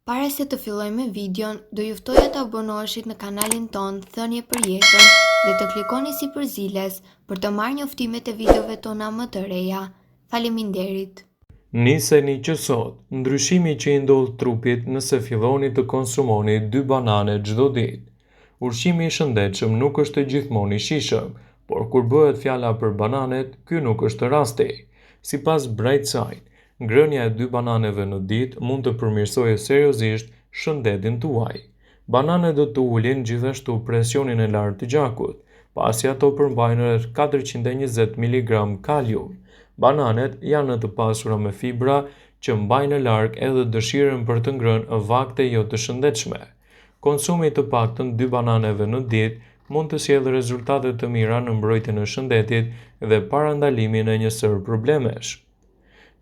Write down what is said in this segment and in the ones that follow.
Para se të fillojmë me videon, do ju ftoja të abonoheshit në kanalin ton Thënie për Jetën dhe të klikoni si përziles për të marrë njoftimet e videove tona më të reja. Faleminderit. Niseni që sot, ndryshimi që i ndodh trupit nëse filloni të konsumoni 2 banane çdo ditë. Ushqimi i shëndetshëm nuk është gjithmonë i shijshëm, por kur bëhet fjala për bananet, ky nuk është rasti. Sipas Brightside, ngrënia e 2 bananeve në ditë mund të përmirësojë seriozisht shëndetin tuaj. Bananet do të ulin gjithashtu presionin e lartë të gjakut, pasi ato përmbajnë rreth 420 mg kalium. Bananet janë të pasura me fibra që mbajnë larg edhe dëshirën për të ngrënë vakte jo të shëndetshme. Konsumi të paktën 2 bananeve në ditë mund të sjellë rezultate të mira në mbrojtjen e shëndetit dhe parandalimin e një sër problemesh.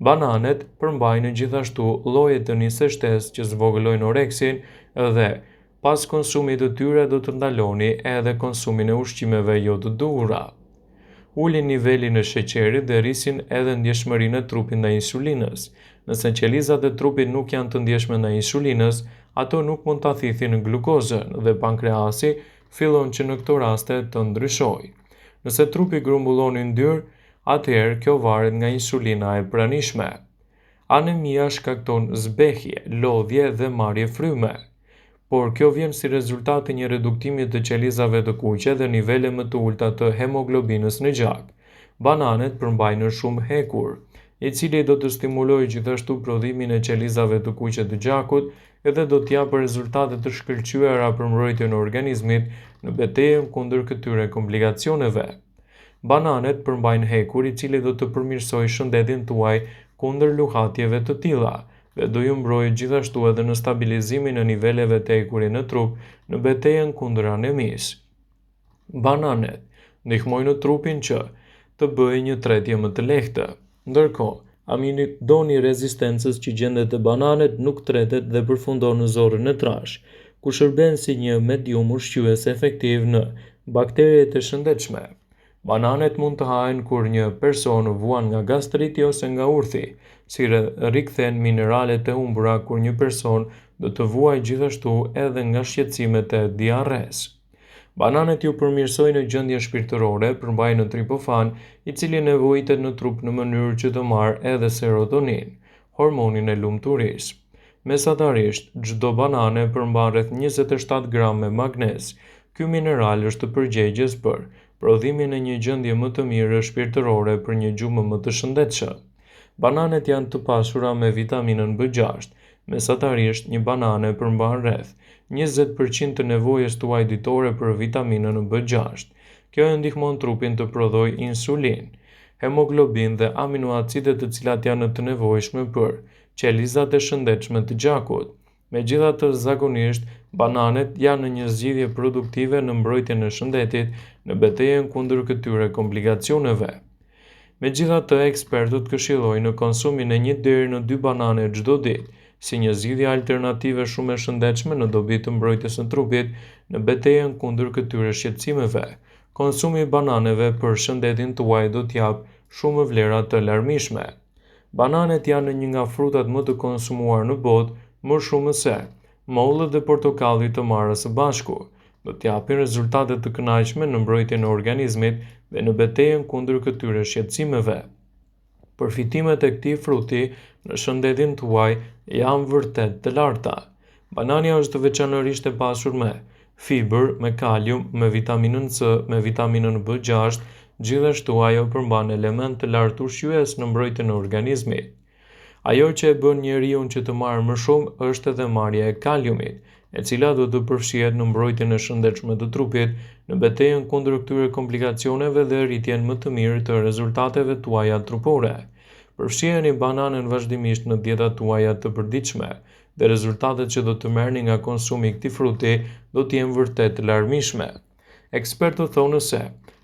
Bananet përmbajnë gjithashtu lloje të nisë shtesë që zvogëlojnë oreksin dhe pas konsumit të tyre do të ndaloni edhe konsumin e ushqimeve jo të duhura. Ulin nivelin e sheqerit dhe rrisin edhe ndjeshmërinë e trupit ndaj insulinës. Nëse qelizat e trupit nuk janë të ndjeshme ndaj insulinës, ato nuk mund ta thithin glukozën dhe pankreasi fillon që në këto raste të ndryshojë. Nëse trupi grumbullon yndyrë, atëherë kjo varet nga insulina e pranishme. Anemia shkakton zbehje, lodhje dhe marrje fryme, por kjo vjen si rezultat të një reduktimi të qelizave të kuqe dhe nivele më të ulta të hemoglobinës në gjak. Bananet përmbajnë shumë hekur, i cili do të stimulojë gjithashtu prodhimin e qelizave të kuqe të gjakut edhe do të japë rezultate të shkëlqyera për mbrojtjen e organizmit në betejën kundër këtyre komplikacioneve. Bananet përmbajnë hekur i cili do të përmirësojë shëndetin tuaj kundër luhatjeve të tilla dhe do ju mbrojë gjithashtu edhe në stabilizimin e niveleve të hekurit në trup në betejën kundër anemisë. Bananet ndihmojnë trupin që të bëjë një tretje më të lehtë. Ndërkohë, amidoni rezistencës që gjendet te bananet nuk tretet dhe përfundon në zorrën e trash, ku shërben si një medium ushqyes efektiv në bakteriet e shëndetshme. Bananet mund të hahen kur një person vuan nga gastriti ose nga urthi, si rikthen mineralet e humbura kur një person do të vuajë gjithashtu edhe nga shqetësimet e diarres. Bananet ju përmirësojnë gjendjen shpirtërore, përmbajnë triptofan, i cili nevojitet në trup në mënyrë që të marrë edhe serotonin, hormonin e lumturisë. Mesatarisht, çdo banane përmban rreth 27 gram me magnez. Ky mineral është përgjegjës për prodhimin e një gjendje më të mirë shpirtërore për një gjumë më të shëndetshëm. Bananet janë të pasura me vitaminën B6. Mesatarisht, një banane përmban rreth 20% të nevojës tuaj ditore për vitaminën B6. Kjo e ndihmon trupin të prodhojë insulin, hemoglobin dhe aminoacidet të cilat janë të nevojshme për qelizat e shëndetshme të gjakut. Megjithatë, zakonisht, bananet janë në një zgjidhje produktive në mbrojtjen e shëndetit në betejën kundër këtyre komplikacioneve. Megjithatë, ekspertët këshillojnë konsumin e 1 deri në 2 banane çdo ditë, si një zgjidhje alternative shumë e shëndetshme në dobi të mbrojtjes së trupit në betejën kundër këtyre shqetësimeve. Konsumi i bananeve për shëndetin tuaj do t'japë shumë vlera të larmishme. Bananet janë një nga frutat më të konsumuar në botë, më shumë se mollët dhe portokalli të marrës së bashku. Do t'japin rezultate të kënaqshme në mbrojtjen e organizmit dhe në betejën kundër këtyre shqetësimeve. Përfitimet e këtij fruti në shëndetin tuaj janë vërtet të larta. Banania është veçanërisht e pasur me fibër, me kalium, me vitaminën C, me vitaminën B6, gjithashtu ajo përmban element të lartë ushqyes në mbrojtjen e organizmit. Ajo që e bën njeriu që të marrë më shumë është edhe marrja e kaliumit, e cila do të përfshihet në mbrojtjen e shëndetshme të trupit, në betejën kundër këtyre komplikacioneve dhe rritjen më të mirë të rezultateve tuaja trupore. Përfshiheni bananën vazhdimisht në dietat tuaja të përditshme dhe rezultatet që do të merrni nga konsumi i këtij fruti do të jenë vërtet të larmishme. Ekspertët thonë se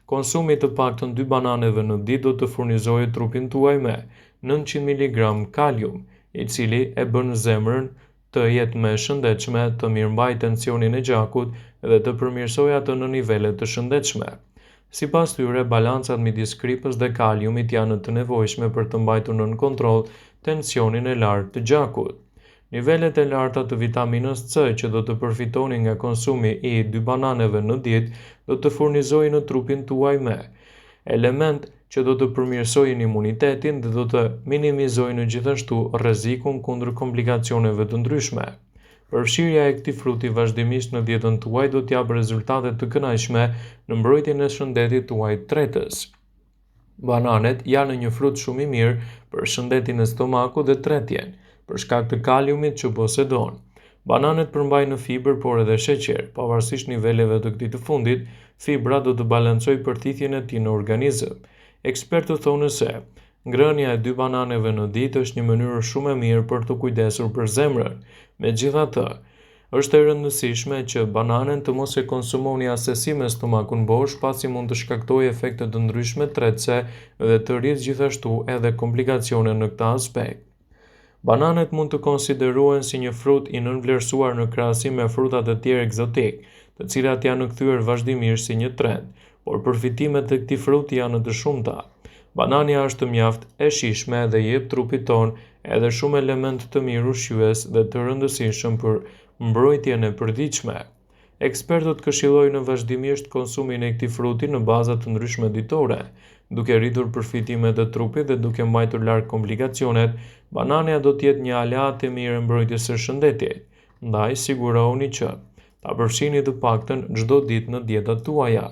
konsumi të paktën 2 bananeve në ditë do të furnizojë trupin tuaj me 900 mg kalium, i cili e bën zemrën të jetë më e shëndetshme, të mirëmbajë tensionin e gjakut dhe të përmirësojë atë në nivele të shëndetshme. Sipas tyre, balancat midis kripës dhe kaliumit janë të nevojshme për të mbajtur nën kontroll tensionin e lartë të gjakut. Nivelet e larta të vitaminës C që do të përfitoni nga konsumi i 2 bananeve në ditë do të furnizojnë në trupin tuaj me element që do të përmirësojnë imunitetin dhe do të minimizojnë gjithashtu rrezikun kundër komplikacioneve të ndryshme. Përfshirja e këtij fruti vazhdimisht në dietën tuaj do t'japë rezultate të kënaqshme në mbrojtjen e shëndetit tuaj tretës. Bananet janë një frut shumë i mirë për shëndetin e stomakut dhe tretjen, për shkak të kaliumit që posedon. Bananet përmbajnë fibër por edhe sheqer. Pavarësisht niveleve të këtij të fundit, fibra do të balancojë përthithjen e tij në organizëm. Ekspertët thonë se ngrënia e 2 bananeve në ditë është një mënyrë shumë e mirë për të kujdesur për zemrën. Megjithatë, është e rëndësishme që bananen të mos e konsumoni asesi me stomakun bosh, pasi mund të shkaktojë efekte të ndryshme tretëse dhe të rrisë gjithashtu edhe komplikacione në këtë aspekt. Bananet mund të konsiderohen si një frut i nënvlerësuar në krahasim me frutat e tjerë egzotik, të cilat janë kthyer vazhdimisht si një trend, por përfitimet e këtij fruti janë të shumta. Banania është mjaft e shijshme dhe jep trupit ton edhe shumë elementë të mirë ushqyes dhe të rëndësishëm për mbrojtjen e përditshme. Ekspertët këshillojnë vazhdimisht konsumin e këtij fruti në baza të ndryshme ditore, duke rritur përfitimet e trupit dhe duke mbajtur larg komplikacionet. Banania do të jetë një aleat i mirë mbrojtjes së shëndetit. Ndaj sigurohuni që ta përfshini të paktën çdo ditë në dietat tuaja.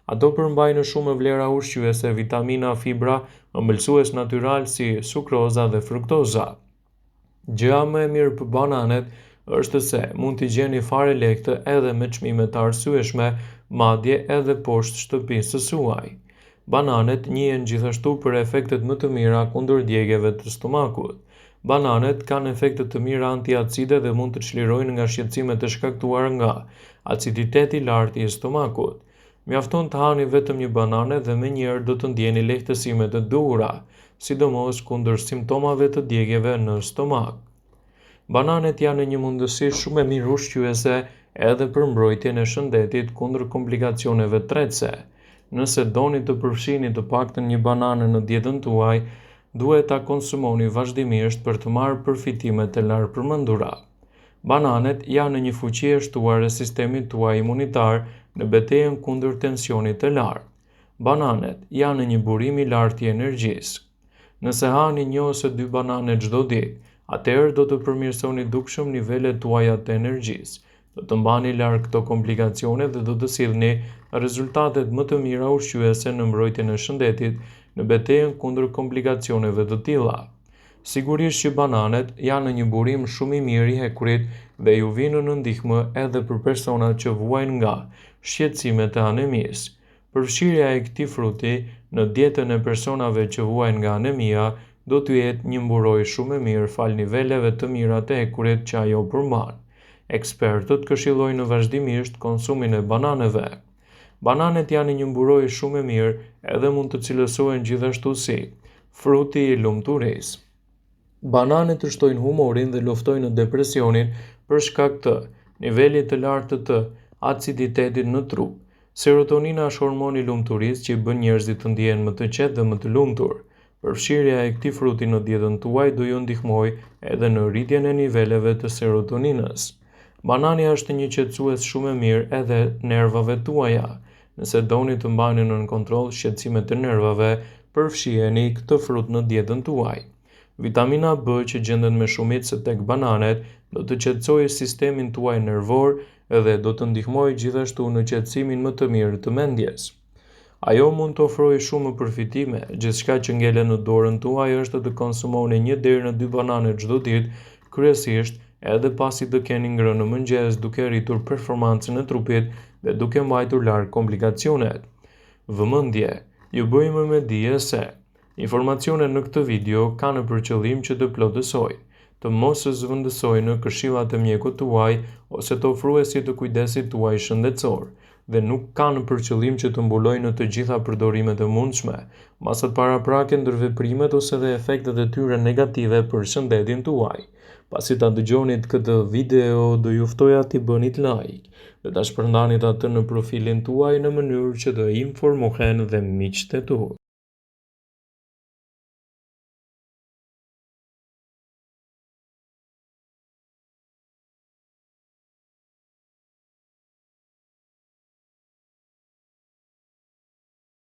Ato përmbajnë shumë vlera ushqyese, vitamina, fibra, ëmbëlsues natyral si sukroza dhe fruktoza. Gjëja më e mirë për bananet është se mund t'i gjeni fare lekë edhe me çmime të arsyeshme, madje edhe poshtë shtëpisë së suaj. Bananet njihen gjithashtu për efektet më të mira kundër djegjeve të stomakut. Bananet kanë efekte të mira antiacide dhe mund të çlirojnë nga shqetësimet e shkaktuara nga aciditeti i lartë i stomakut. Mjafton të hani vetëm një banane dhe menjëherë do të ndjeni lehtësime të duhura, sidomos kundër simptomave të djegjeve në stomak. Bananet janë një mundësi shumë e mirë ushqyese edhe për mbrojtjen e shëndetit kundër komplikacioneve tretëse. Nëse doni të përfshini të paktën një banane në dietën tuaj, duhet ta konsumoni vazhdimisht për të marrë përfitimet e lartpërmendura. Bananet janë një fuqi e shtuar e sistemit tuaj imunitar në betejën kundër tensionit të lartë. Bananet janë një burim i lartë i energjisë. Nëse hani 1 ose 2 banane çdo ditë, atëherë do të përmirësoni dukshëm nivelet tuaja të energjisë. Do të mbani larg këto komplikacione dhe do të sillni rezultatet më të mira ushqyese në mbrojtjen e shëndetit në betejën kundër komplikacioneve të tilla. Sigurisht që bananet janë një burim shumë i mirë i hekurit dhe ju vinë në ndihmë edhe për personat që vuajnë nga shqetësimet e anemisë. Përfshirja e këtij fruti në dietën e personave që vuajnë nga anemia do t'ju jetë një mburojë shumë e mirë fal niveleve të mira të hekurit që ajo përmban. Ekspertët këshillojnë vazhdimisht konsumin e bananeve. Bananet janë një mburojë shumë e mirë edhe mund të cilësohen gjithashtu si fruti i lumturisë. Bananet ushtojnë humorin dhe luftojnë depresionin për shkak të nivelit të lartë të aciditetit në trup. Serotonina është hormoni i lumturisë që i bën njerëzit të ndjehen më të qetë dhe më të lumtur. Përfshirja e këtij fruti në dietën tuaj do ju ndihmojë edhe në rritjen e niveleve të serotoninës. Banania është një qetësues shumë e mirë edhe nervave tuaja. Nëse doni të mbani nën kontroll shqetësimet e nervave, përfshiheni këtë frut në dietën tuaj. Vitamina B që gjendet me shumicë tek bananet do të qetësojë sistemin tuaj nervor dhe do të ndihmojë gjithashtu në qetësimin më të mirë të mendjes. Ajo mund të ofrojë shumë përfitime. Gjithçka që ngelet në dorën tuaj është të konsumoni 1 deri në 2 banane çdo ditë, kryesisht edhe pasi të keni ngrënë në mëngjes, duke rritur performancën e trupit dhe duke mbajtur larg komplikacionet. Vëmendje, ju bëjmë me dije se informacionet në këtë video kanë për qëllim që të plotësojnë, të mos zëvendësojnë këshillat e mjekut tuaj ose të ofruesit të kujdesit tuaj shëndetësor, dhe nuk kanë për qëllim që të mbulojnë të gjitha përdorimet e mundshme, masat paraprake ndërveprimet ose dhe efektet e tyre negative për shëndetin tuaj. Pasi ta dëgjonit këtë video, do ju ftoja t'i bënit like dhe ta shpërndanit atë në profilin tuaj në mënyrë që të informohen dhe miqtë e tu.